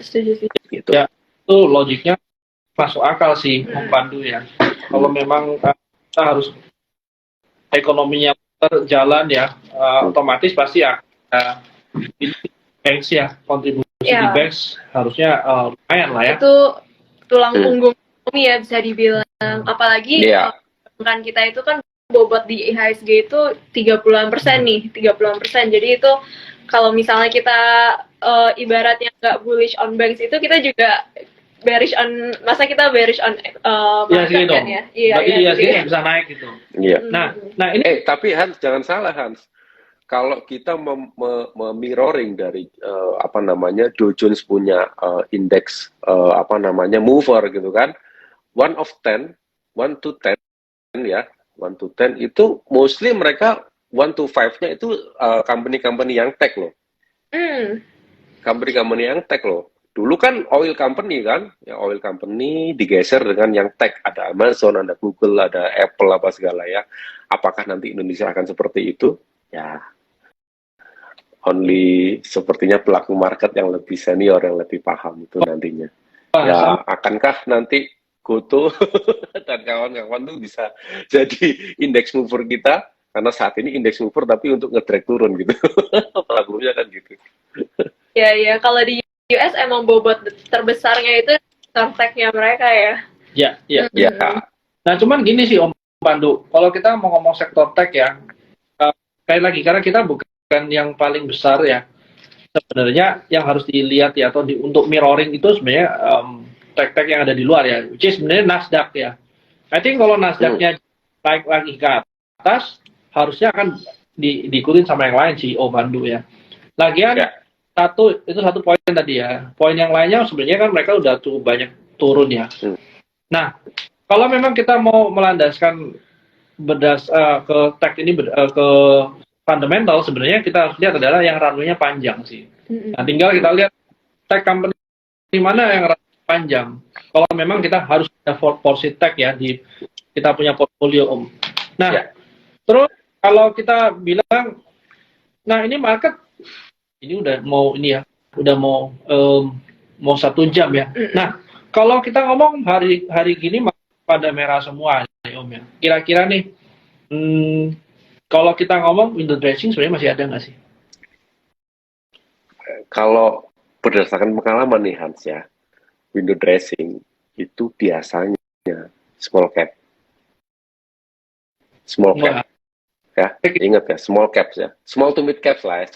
setuju sih. gitu. Ya, itu logiknya masuk akal sih, Om Pandu ya. Kalau memang kita harus ekonominya berjalan ya, otomatis pasti ya ini banks ya, kontribusi di Ya, banks harusnya lumayan lah ya. itu tulang punggung ekonomi ya bisa dibilang. Apalagi Iya. kan kita itu kan bobot di IHSG itu 30% nih, 30%. Jadi itu kalau misalnya kita ibaratnya nggak bullish on banks itu kita juga bearish on, masa kita bearish on Iya sih market kan dong. ya? Iya, Berarti iya, IHSG jadi- nggak bisa naik gitu. Iya. Nah ini Tapi Hans, jangan salah Hans. Kalau kita mirroring dari Dow Jones punya indeks mover gitu kan, 1 to 10 ya, 1 to 10 itu mostly mereka 1 to 5-nya itu company-company yang tech loh. Company-company yang tech loh. Dulu kan oil company kan, ya oil company digeser dengan yang tech, ada Amazon, ada Google, ada Apple apa segala ya. Apakah nanti Indonesia akan seperti itu? Ya, only sepertinya pelaku market yang lebih senior yang lebih paham itu nantinya. Ya, akankah nanti Goto dan kawan-kawan tuh bisa jadi index mover kita? Karena saat ini index mover tapi untuk nge-drag turun gitu. Pelakunya kan gitu. Ya, kalau di US emang bobot terbesarnya itu tech-nya mereka ya. ya. Ya. Nah cuman gini sih Om Pandu, kalau kita mau ngomong sektor tech ya, sekali lagi karena kita bukan yang paling besar ya. Sebenarnya yang harus dilihat ya atau untuk mirroring itu sebenarnya tech-tech yang ada di luar ya, which is sebenarnya Nasdaq ya. I think kalau Nasdaq-nya naik lagi ke atas, harusnya akan diikutin sama yang lain sih Om Pandu ya. Lagian itu satu poin tadi ya. Poin yang lainnya sebenarnya kan mereka udah cukup banyak turun ya. Nah, kalau memang kita mau melandaskan ke tech ini ke fundamental, sebenarnya kita harus lihat adalah yang runway-nya panjang sih. Nah, tinggal kita lihat tech company mana yang runway panjang. Kalau memang kita harus ada porsi tech ya di kita punya portfolio Om. Nah, terus kalau kita bilang, nah ini market ini udah mau mau 1 jam ya. Nah, kalau kita ngomong hari gini pada merah semua ya, Om ya. Kira-kira nih, kalau kita ngomong window dressing sebenarnya masih ada nggak sih? Kalau berdasarkan pengalaman nih Hans ya, window dressing itu biasanya small cap. Ya, ingat ya, small caps ya, small to mid caps lah ya,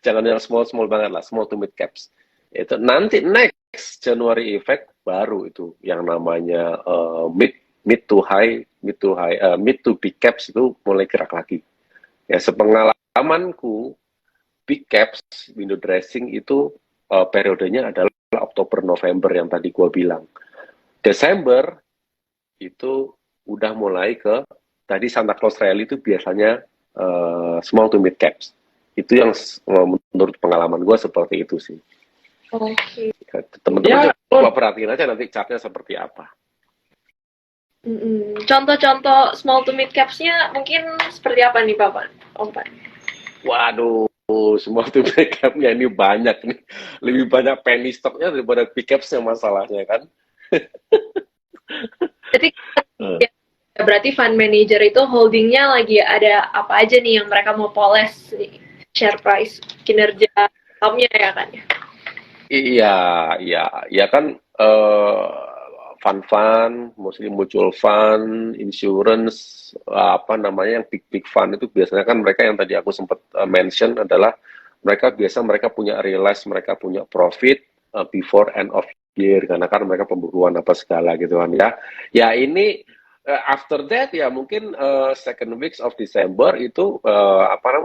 jangan yang small banget lah, small to mid caps. Itu nanti next January effect baru itu yang namanya mid to big caps itu mulai gerak lagi. Ya, sepengalamanku big caps window dressing itu periodenya adalah Oktober November yang tadi gua bilang. Desember itu udah mulai ke tadi Santa Claus Rally itu biasanya small to mid caps. Itu yang menurut pengalaman gue seperti itu sih. Oke. Teman-teman coba perhatiin aja nanti chartnya seperti apa. Contoh-contoh small to mid caps-nya mungkin seperti apa nih Bapak? Om Pan? Waduh, small to mid cap-nya ini banyak nih. Lebih banyak penny stock-nya daripada big caps-nya masalahnya kan. Jadi berarti fund manager itu holdingnya lagi ada apa aja nih yang mereka mau poles share price, kinerja sahamnya ya kan? Iya kan fund, mostly mutual fund, insurance, yang big fund itu biasanya kan mereka yang tadi aku sempat mention adalah mereka punya realize, mereka punya profit before end of year karena kan mereka pembukuan apa segala gitu kan ya. Ya ini after that ya mungkin second weeks of December itu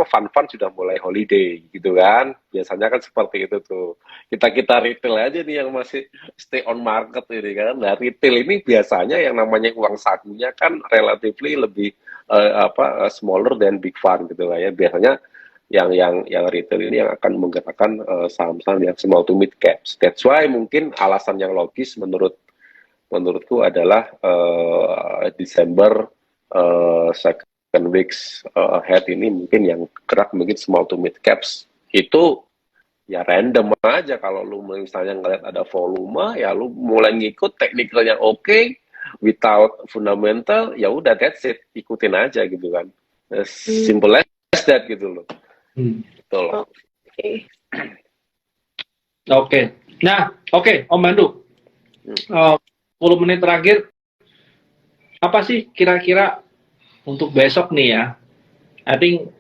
fund sudah mulai holiday gitu kan, biasanya kan seperti itu tuh. Kita retail aja nih yang masih stay on market ini kan. Nah retail ini biasanya yang namanya uang sakunya kan relatively lebih smaller than big fund gitu lah ya. Biasanya yang retail ini yang akan menggerakkan saham-saham yang small to mid caps. That's why mungkin alasan yang logis menurutku adalah Desember second weeks ahead ini mungkin yang gerak mungkin small to mid caps itu ya random aja. Kalau lu misalnya ngeliat ada volume, ya lu mulai ngikut teknikalnya oke, without fundamental, ya udah that's it, ikutin aja gitu kan. Simple as that gitu loh. Betul. Oke. Oke. Nah, oke, Om Pandu. 10 menit terakhir, apa sih kira-kira untuk besok nih ya? I think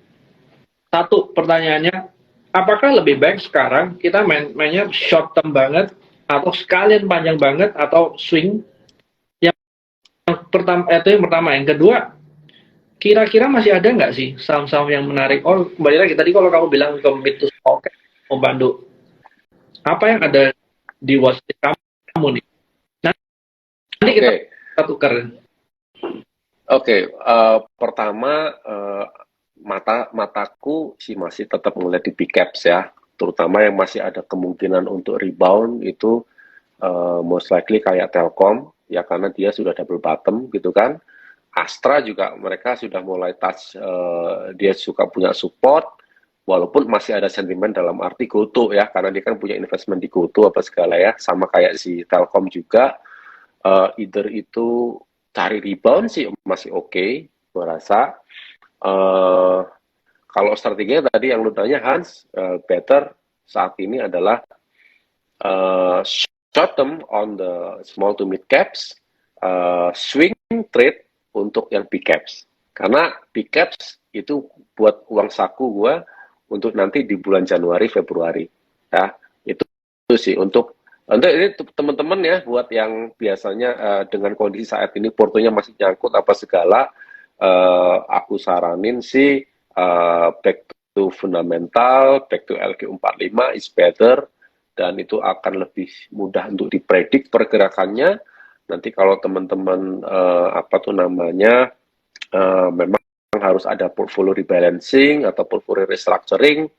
satu pertanyaannya, apakah lebih baik sekarang kita mainnya short term banget, atau sekalian panjang banget, atau swing? Yang pertama, itu yang pertama. Yang kedua, kira-kira masih ada nggak sih saham-saham yang menarik? Oh, kembali lagi tadi kalau kamu bilang commit to stock, Om Pandu, apa yang ada di watchlist kamu nih? Nanti kita tukar. Oke, pertama mataku sih masih tetap melihat di big caps ya, terutama yang masih ada kemungkinan untuk rebound itu most likely kayak Telkom ya, karena dia sudah double bottom gitu kan. Astra juga mereka sudah mulai touch, dia suka punya support, walaupun masih ada sentimen dalam arti GoTo ya, karena dia kan punya investment di GoTo apa segala ya, sama kayak si Telkom juga. Either itu cari rebound sih masih oke, gue rasa. Kalau strateginya tadi yang lu tanya Hans, better saat ini adalah short term on the small to mid caps, swing trade untuk yang big caps. Karena big caps itu buat uang saku gue untuk nanti di bulan Januari Februari ya, itu sih untuk ini teman-teman ya, buat yang biasanya dengan kondisi saat ini portonya masih nyangkut apa segala, aku saranin sih back to fundamental, back to LQ45 is better, dan itu akan lebih mudah untuk dipredik pergerakannya. Nanti kalau teman-teman memang harus ada portfolio rebalancing atau portfolio restructuring,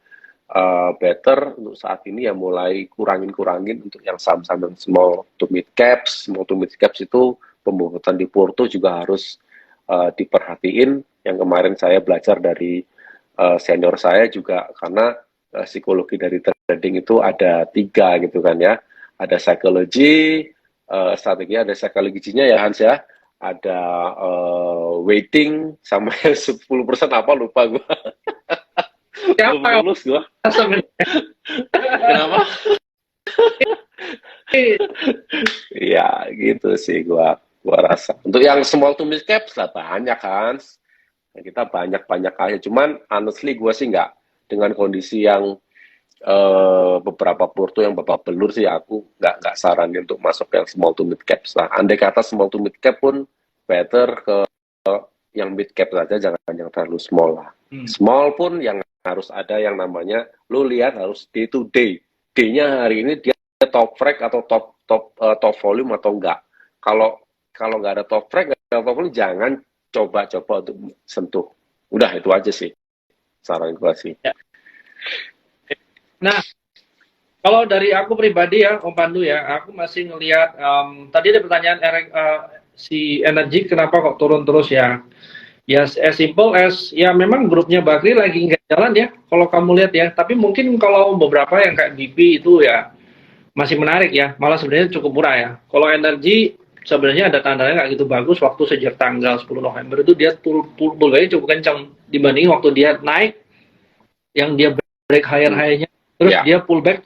better untuk saat ini ya mulai kurangin untuk yang saham-saham yang small to mid caps. Small to mid caps itu pembuatan di porto juga harus diperhatiin. Yang kemarin saya belajar dari senior saya juga, karena psikologi dari trading itu ada 3 gitu kan ya. Ada psychology, strategi, ada psychology-nya ya Hans ya. Ada waiting sama 10% apa lupa gue. Siapa lulus gue. Kenapa? Ya gitu sih gua rasa. Untuk yang small to mid caps lah banyak kan. Kita banyak aja. Cuman honestly gue sih nggak, dengan kondisi yang beberapa porto yang babak belur sih, aku nggak saranin untuk masuk yang small to mid caps lah. Andai kata small to mid cap pun better ke yang mid cap saja, jangan yang terlalu small lah. Small pun yang harus ada yang namanya, lu lihat harus day to day. Day-nya hari ini dia top frag atau top volume atau enggak. Kalau nggak ada top frag, nggak ada top volume, jangan coba-coba untuk sentuh. Udah itu aja sih saran gue sih. Ya. Nah, kalau dari aku pribadi ya, Om Pandu ya, aku masih ngelihat tadi ada pertanyaan si energi kenapa kok turun terus ya. Ya, as simple as ya memang grupnya Bakri lagi nggak jalan ya, kalau kamu lihat ya. Tapi mungkin kalau beberapa yang kayak BP itu ya masih menarik ya, malah sebenarnya cukup murah ya. Kalau energi sebenarnya ada tandanya nggak gitu bagus, waktu sejak tanggal 10 November itu dia pullbacknya cukup kencang dibanding waktu dia naik, yang dia break higher-nya, terus dia pullback.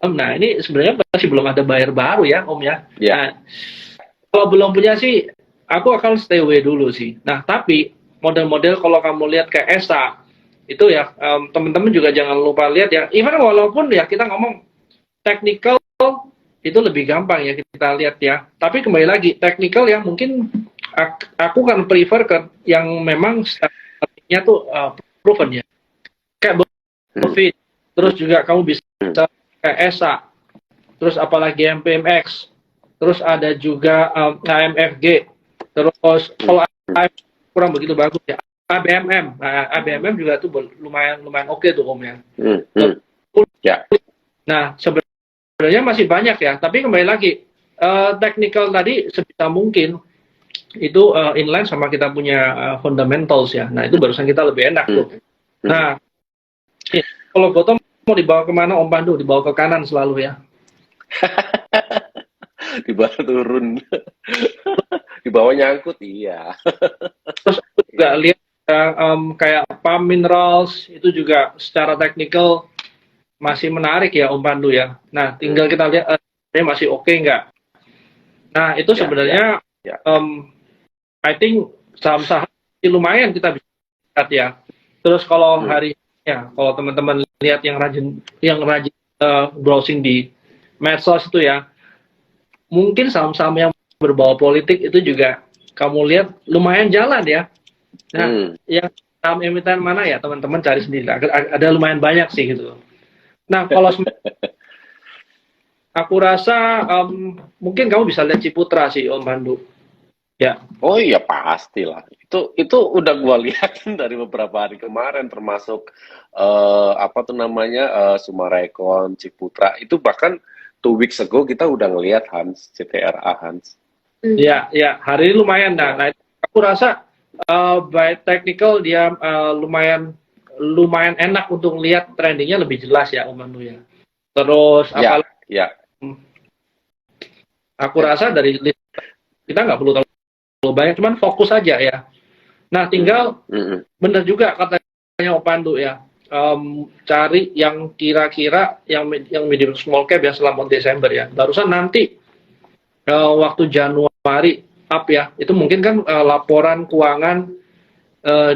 Nah ini sebenarnya masih belum ada buyer baru ya Om ya. Nah, kalau belum punya sih, aku akan stay away dulu sih. Nah, tapi model-model kalau kamu lihat kayak ESA, itu ya, teman-teman juga jangan lupa lihat ya. Even walaupun ya kita ngomong technical, itu lebih gampang ya kita lihat ya. Tapi kembali lagi, technical ya mungkin aku kan prefer ke yang memang strateginya tuh proven ya. Kayak Buffett, terus juga kamu bisa kayak ESA, terus apalagi MPMX, terus ada juga AMFG, terus kalau kurang begitu bagus ya ABMM. Nah, ABMM juga tuh lumayan oke tuh Om ya. Nah sebenarnya masih banyak ya, tapi kembali lagi technical tadi sebisa mungkin itu inline sama kita punya fundamentals ya. Nah itu barusan kita lebih enak tuh. Nah kalau bottom mau dibawa kemana Om Pandu? Dibawa ke kanan selalu ya. Di bawah turun, di bawah nyangkut, iya. Terus aku juga lihat kayak pump minerals itu juga secara teknikal masih menarik ya Om Pandu ya. Nah, tinggal kita lihat dia masih oke nggak. Nah, itu Ya, sebenarnya ya. I think saham-saham lumayan kita bisa lihat ya. Terus kalau hari ya, kalau teman-teman lihat yang rajin browsing di medsos itu ya, mungkin saham-saham yang berbau politik itu juga kamu lihat lumayan jalan ya. Nah, yang saham emiten mana ya teman-teman cari sendiri. Ada lumayan banyak sih gitu. Nah, kalau aku rasa mungkin kamu bisa lihat Ciputra sih Om Pandu. Ya. Oh iya pastilah. Itu udah gua lihat dari beberapa hari kemarin, termasuk apa tuh namanya Sumarekon, Ciputra. Itu bahkan 2 weeks ago kita udah ngelihat Hans, CTRA Hans. Ya, ya, hari ini lumayan. Nah, aku rasa by technical dia lumayan enak untuk lihat trendingnya lebih jelas ya Om Pandu ya. Terus Ya. Aku rasa dari kita nggak perlu terlalu banyak, cuman fokus aja ya. Nah, tinggal benar juga katanya Om Pandu ya. Cari yang kira-kira yang medium small cap ya selama Desember ya. Barusan nanti waktu Januari up ya, itu mungkin kan laporan keuangan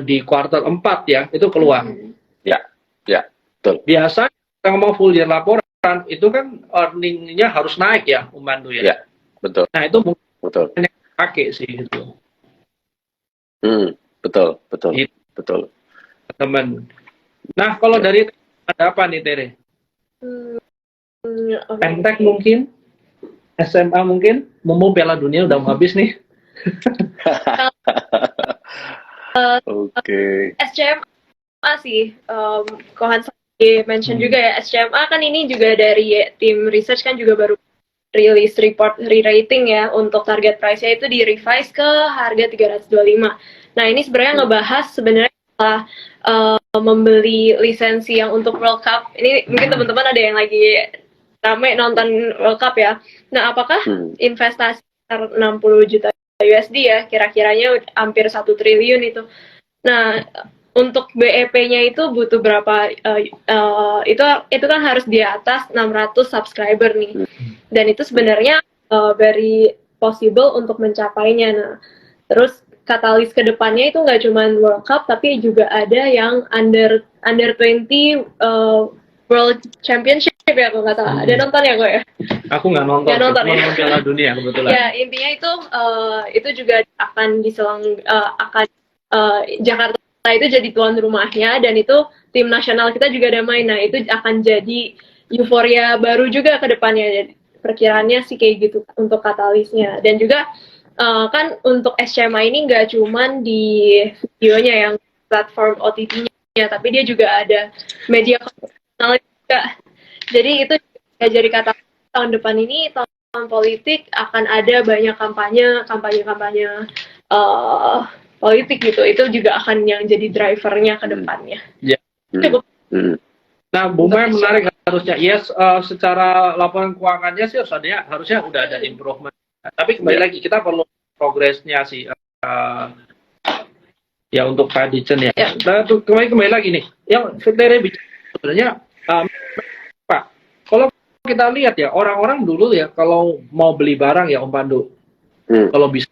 di kuartal 4 ya, itu keluar. Ya, betul. Biasa kita ngomong full year laporan, itu kan earning-nya harus naik ya, Om Pandu ya. Ya, betul. Nah, itu mungkin Betul. pakai sih itu. Betul. Gitu. Betul. Teman. Nah, kalau dari ada apa nih Tere? Pentek mungkin? SMA mungkin? Mau Piala Dunia udah mau habis nih. Oke. SCMA sih, Kohan mention juga ya, SCMA kan ini juga dari tim research kan juga baru rilis report re-rating ya, untuk target price-nya itu di-revise ke harga 325. Nah, ini sebenarnya ngebahas sebenarnya setelah membeli lisensi yang untuk World Cup. Ini mungkin teman-teman ada yang lagi rame nonton World Cup ya. Nah, apakah investasi 60 juta USD ya, kira-kiranya hampir 1 triliun itu. Nah, untuk BEP-nya itu butuh berapa? Itu kan harus di atas 600 subscriber nih. Dan itu sebenarnya very possible untuk mencapainya. Nah, terus katalis ke depannya itu nggak cuma World Cup, tapi juga ada yang under 20 World Championship ya, kalau nggak salah. Ada nonton ya gue ya? Aku nggak nonton. Nggak nonton ya? Piala Dunia kebetulan. Ya, intinya itu juga akan Jakarta itu jadi tuan rumahnya, dan itu tim nasional kita juga ada main. Nah, itu akan jadi euforia baru juga ke depannya. Jadi, perkiraannya sih kayak gitu untuk katalisnya. Dan juga kan untuk SCMA ini nggak cuman di videonya yang platform OTT-nya, tapi dia juga ada media konvensional juga. Jadi itu ya jadi kata tahun depan ini, tahun politik, akan ada banyak kampanye politik gitu. Itu juga akan yang jadi drivernya ke depannya. Ya. Cukup. Nah, Buma menarik harusnya. Yes, secara laporan keuangannya sih harusnya udah ada improvement. Tapi kembali lagi kita perlu progresnya sih. Ya untuk Pak Dicen ya. Nah, kembali lagi nih. Yang Tere bicara sebenarnya Pak, kalau kita lihat ya, orang-orang dulu ya kalau mau beli barang ya Om Pandu, kalau bisa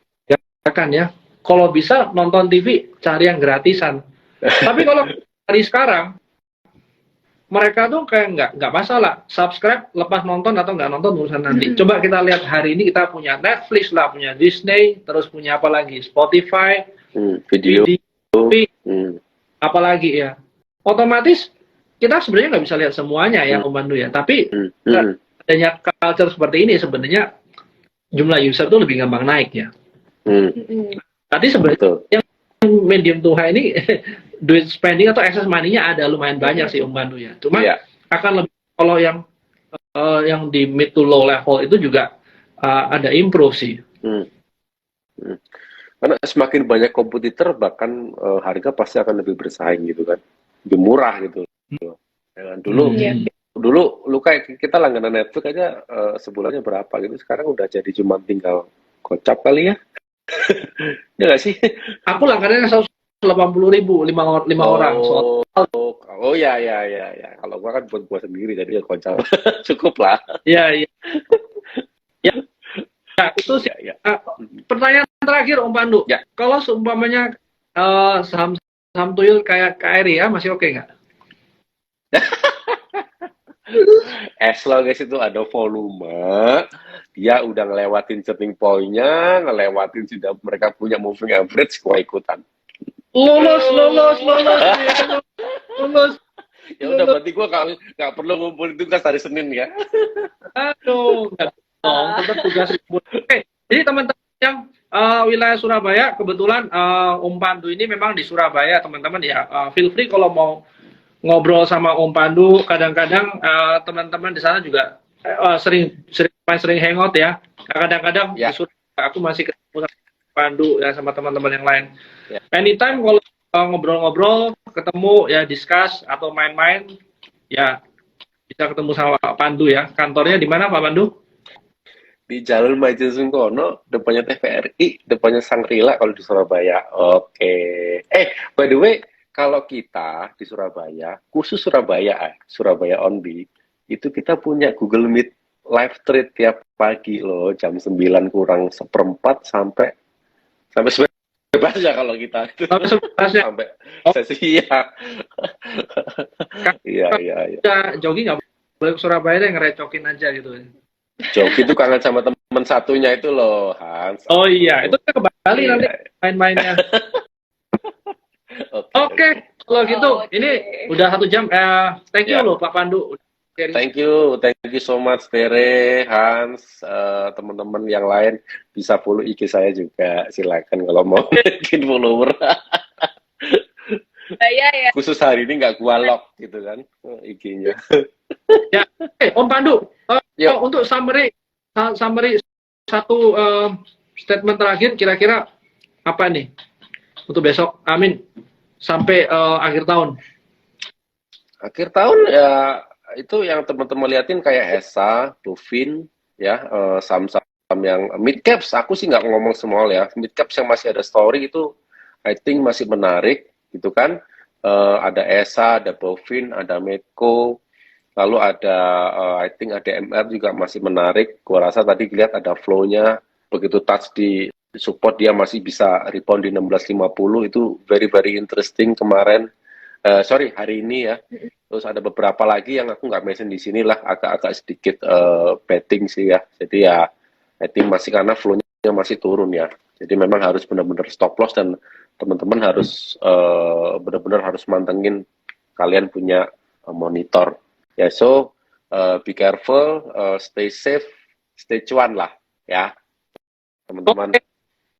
kan ya, kalau bisa nonton TV cari yang gratisan. Tapi kalau dari sekarang mereka tuh kayak nggak masalah, subscribe lepas nonton atau nggak nonton urusan nanti. Coba kita lihat hari ini kita punya Netflix lah, punya Disney, terus punya apa lagi, Spotify, video, apa lagi ya. Otomatis kita sebenarnya nggak bisa lihat semuanya ya Om Pandu ya. Tapi adanya culture seperti ini sebenarnya jumlah user tuh lebih gampang naik ya. Tadi sebenarnya yang medium to high ini duit spending atau excess money-nya ada lumayan banyak sih Om Pandu ya. Cuma akan lebih kalau yang di mid to low level itu juga ada improve sih. Karena semakin banyak kompetitor, bahkan harga pasti akan lebih bersaing gitu kan, lebih murah gitu. Dulu Iya. dulu lu kayak kita langganan Netflix aja sebulannya berapa gitu, sekarang udah jadi cuma tinggal gocap kali ya. Ya nggak sih? Aku langganannya 180.000 lima orang. Oh, oh ya ya ya ya. Kalau gua kan buat gua sendiri jadi ya gocap. Cukup lah. Iya, iya. Ya, ya, itu sih. Ya ya. Pertanyaan terakhir Om Pandu. Ya. Kalau seumpamanya saham tuyul kayak KRI ya masih oke nggak? As long as itu ada volume, dia udah ngelewatin setting point-nya, ngelewatin sudah mereka punya moving average, gua ikutan. Lulus. Ya udah berarti gua nggak perlu ngumpulin tugas hari Senin ya. Aduh, nggak dong, tetap tugas. Oke, jadi teman-teman yang wilayah Surabaya, kebetulan Om Pandu ini memang di Surabaya, teman-teman ya. Feel free kalau mau ngobrol sama Om Pandu. Kadang-kadang teman-teman di sana juga sering hangout ya. Kadang-kadang Ya. di Surabaya aku masih ketemu sama Om Pandu ya, sama teman-teman yang lain. Ya. Anytime kalau ngobrol-ngobrol, ketemu ya, discuss atau main-main, ya bisa ketemu sama Pak Pandu ya. Kantornya di mana Pak Pandu? Di Jalan Majen Sungkono, depannya TVRI, depannya Sangrila kalau di Surabaya. Oke. By the way, kalau kita di Surabaya, khusus Surabaya, Surabaya only, itu kita punya Google Meet live trade tiap pagi loh, jam 9 kurang seperempat sampai bebas ya kalau kita itu. Sampai sebelasnya. Sampai Oh. sesi ya. Iya. Ya, jogging nggak boleh ke Surabaya deh, ngerecokin aja gitu. Joki itu kangen sama teman satunya itu loh, Hans. Oh iya, itu ke Bali Iya. nanti main-mainnya. Oke, kalau gitu, Oke. ini udah 1 jam. Thank you Ya. loh Pak Pandu. Thank you so much Tere, Hans, teman-teman yang lain bisa follow IG saya juga, silakan kalau mau bikin follower. Ya. Khusus hari ini nggak gua lock gitu kan IG-nya. Ya, Om Pandu, Yuk. untuk summary satu statement terakhir, kira-kira apa nih untuk besok? Amin. Sampai akhir tahun. Akhir tahun ya itu yang teman-teman liatin kayak ESA, Dovin, ya saham-saham yang mid caps. Aku sih nggak ngomong small ya, mid caps yang masih ada story itu, I think masih menarik gitu kan. Ada ESA, ada Bovin, ada Medco, lalu ada I think ada MR juga masih menarik. Gua rasa tadi lihat ada flow-nya, begitu touch di support dia masih bisa rebound di 1650, itu very very interesting kemarin. Hari ini ya. Terus ada beberapa lagi yang aku nggak mention di sini lah, agak-agak sedikit betting sih ya. Jadi ya, I think masih karena flow-nya masih turun ya. Jadi memang harus benar-benar stop loss dan teman-teman harus benar-benar harus mantengin, kalian punya monitor. Ya, so be careful, stay safe, stay cuan lah ya, teman-teman. Oke.